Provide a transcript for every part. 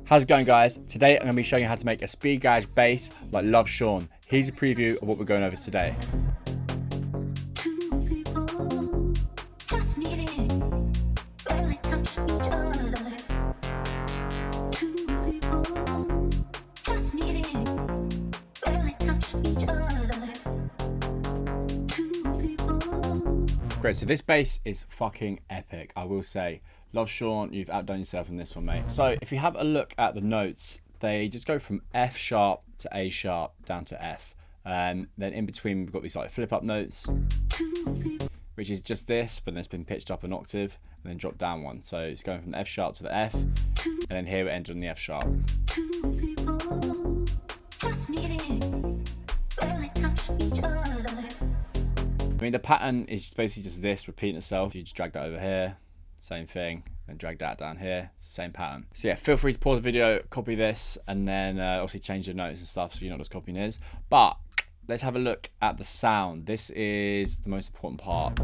How's it going, guys? Today I'm going to be showing you how to make a speed garage bass like Love Sean. Here's a preview of what we're going over today. Great, so this bass is fucking epic, I will say. Love Sean, you've outdone yourself in this one, mate. So if you have a look at the notes, they just go from F sharp to A sharp down to F. And then in between we've got these like flip up notes, which is just this, but then it's been pitched up an octave and then dropped down one. So it's going from the F sharp to the F, and then here we end on the F sharp. I mean, the pattern is basically just this repeating itself. You just drag that over here, same thing, then drag that down here. It's the same pattern. So yeah, feel free to pause the video, copy this, and then obviously change the notes and stuff so you're not just copying his. But let's have a look at the sound. This is the most important part.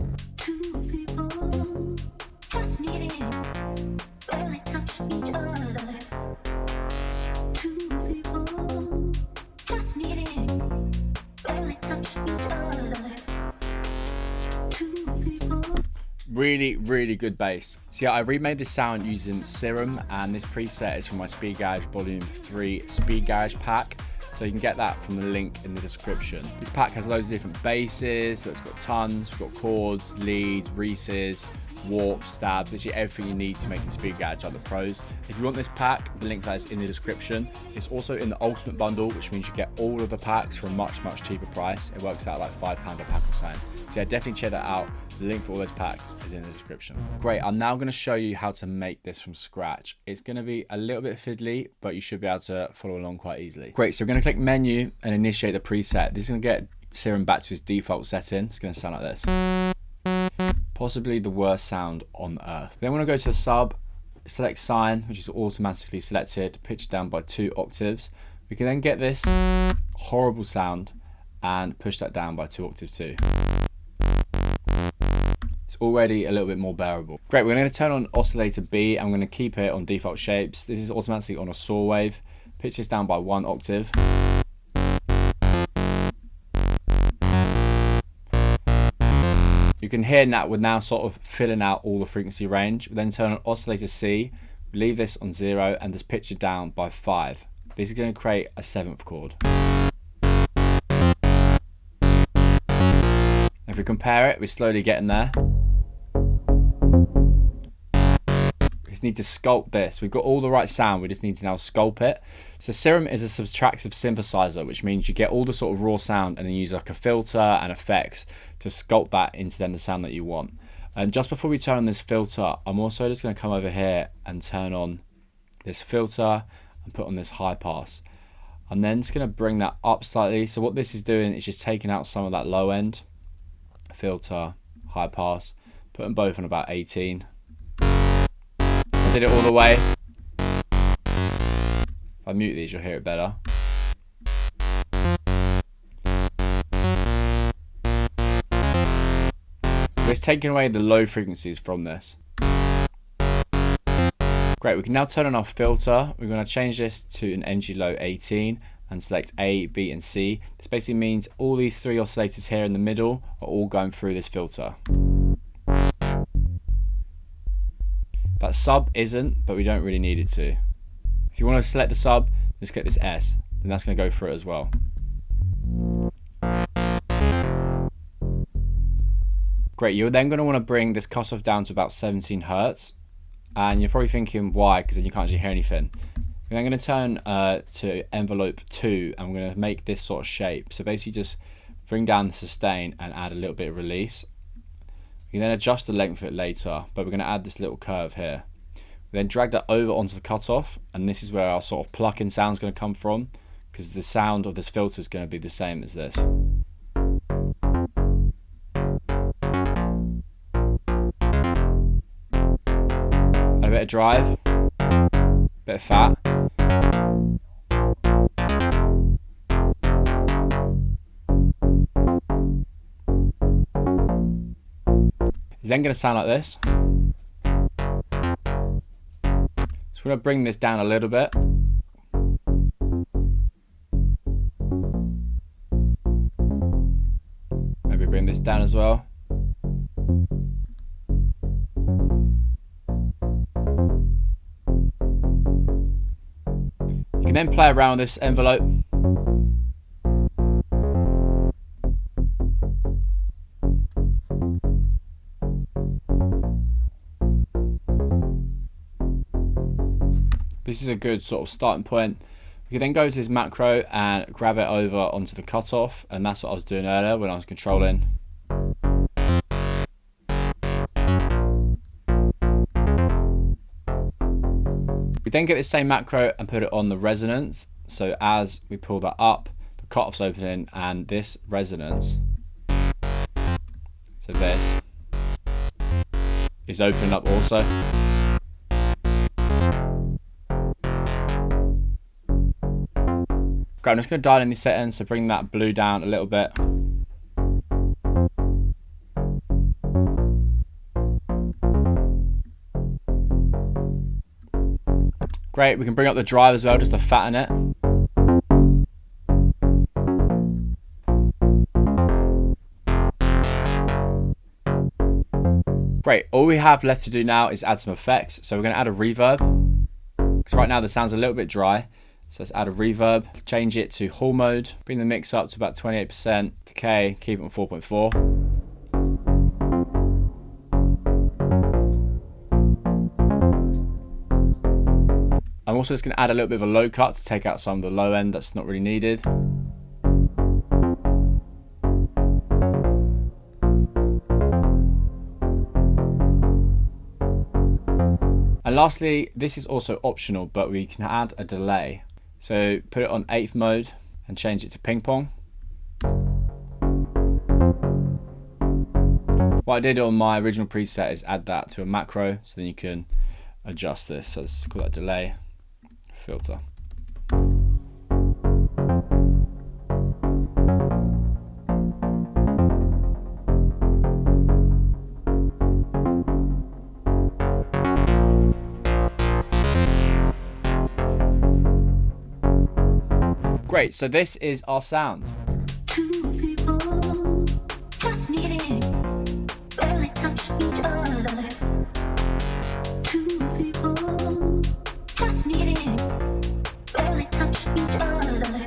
Really good bass. So yeah, I remade this sound using Serum, and this preset is from my Speed Garage Volume 3 Speed Garage pack. So you can get that from the link in the description. This pack has loads of different basses, it's got tons, we've got chords, leads, reeses, warps, stabs, literally everything you need to make the Speed Garage like the pros. If you want this pack, the link for that is in the description. It's also in the Ultimate Bundle, which means you get all of the packs for a much cheaper price. It works out like £5 a pack or something. So yeah, definitely check that out. The link for all those packs is in the description. Great, I'm now gonna show you how to make this from scratch. It's gonna be a little bit fiddly, but you should be able to follow along quite easily. Great, so we're gonna click menu and initiate the preset. This is gonna get Serum back to his default setting. It's gonna sound like this. Possibly the worst sound on earth. Then we're gonna go to the sub, select sine, which is automatically selected, pitch it down by 2 octaves. We can then get this horrible sound and push that down by 2 octaves too. It's already a little bit more bearable. Great, we're gonna turn on oscillator B. I'm gonna keep it on default shapes. This is automatically on a saw wave. Pitch this down by 1 octave. You can hear that we're now sort of filling out all the frequency range. We then turn on oscillator C, leave this on 0, and just pitch it down by 5. This is going to create a 7th chord. If we compare it, we're slowly getting there. We just need to sculpt this. We've got all the right sound, we just need to now sculpt it. So Serum is a subtractive synthesizer, which means you get all the sort of raw sound and then use like a filter and effects to sculpt that into then the sound that you want. And just before we turn on this filter, I'm also just going to come over here and turn on this filter and put on this high pass. I'm then just going to bring that up slightly. So what this is doing is just taking out some of that low end. Filter, high pass, put them both on about 18. I did it all the way. If I mute these, you'll hear it better. It's taking away the low frequencies from this. Great, we can now turn on our filter. We're going to change this to an MG low 18 and select A, B and C. This basically means all these 3 oscillators here in the middle are all going through this filter. That sub isn't, but we don't really need it to. If you want to select the sub, just click this S, then that's going to go through it as well. Great, you're then going to want to bring this cutoff down to about 17 Hertz. And you're probably thinking why, because then you can't actually hear anything. We're then going to turn to envelope 2, and we're going to make this sort of shape. So basically just bring down the sustain and add a little bit of release. We can then adjust the length of it later, but we're going to add this little curve here. We then drag that over onto the cutoff, and this is where our sort of pluck-in sound is going to come from, because the sound of this filter is going to be the same as this. Add a bit of drive, bit of fat. It's then going to sound like this. So we're gonna bring this down a little bit. Maybe bring this down as well. You can then play around with this envelope. This is a good sort of starting point. We can then go to this macro and grab it over onto the cutoff, and that's what I was doing earlier when I was controlling. We then get the same macro and put it on the resonance. So as we pull that up, the cutoff's opening and this resonance, so this is opening up also. Great, I'm just going to dial in these settings, so bring that blue down a little bit. Great, we can bring up the drive as well, just to fatten it. Great, all we have left to do now is add some effects. So we're going to add a reverb, because right now the sound's a little bit dry. So let's add a reverb, change it to hall mode, bring the mix up to about 28%, decay, keep it on 4.4. I'm also just going to add a little bit of a low cut to take out some of the low end that's not really needed. And lastly, this is also optional, but we can add a delay. So put it on 8th mode and change it to ping pong. What I did on my original preset is add that to a macro, so then you can adjust this. So let's call that delay filter. Great, so this is our sound. Two people just meeting, barely touch each other. Two people just meeting, barely touch each other.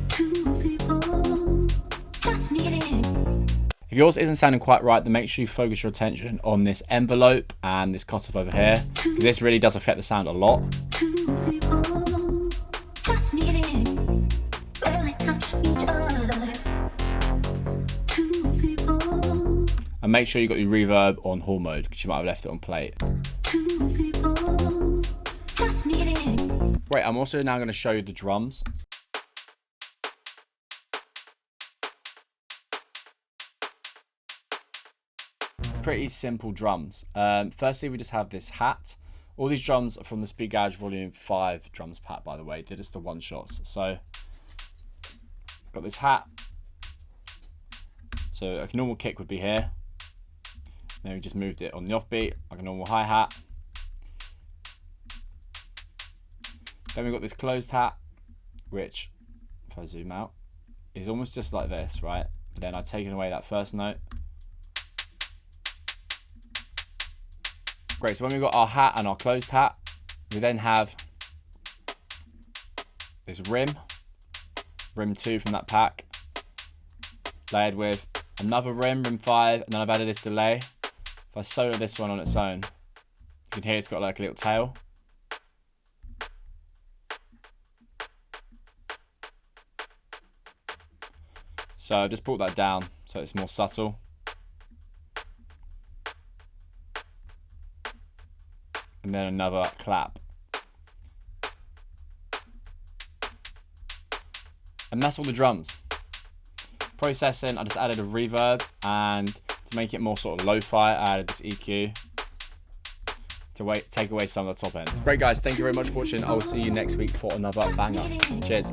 Two people just meeting. If yours isn't sounding quite right, then make sure you focus your attention on this envelope and this cutoff over here, because this really does affect the sound a lot. Two people just meeting, barely touch each other. Two people. And make sure you got your reverb on hall mode, because you might have left it on plate. Two people just meeting. Great, I'm also now going to show you the drums. Pretty simple drums. Firstly, we just have this hat. All these drums are from the Speed Garage Volume 5 drums pack, by the way. They're just the one shots. So, got this hat. So a normal kick would be here. Then we just moved it on the offbeat, like a normal hi-hat. Then we've got this closed hat, which, if I zoom out, is almost just like this, right? But then I've taken away that first note. Great, so when we've got our hat and our closed hat, we then have this rim 2 from that pack, layered with another rim 5, and then I've added this delay. If I solo this one on its own, you can hear it's got like a little tail. So I've just brought that down so it's more subtle. And then another clap. And that's all the drums. Processing, I just added a reverb, and to make it more sort of lo-fi, I added this EQ to take away some of the top end. Great guys, thank you very much for watching. I will see you next week for another banger. Cheers.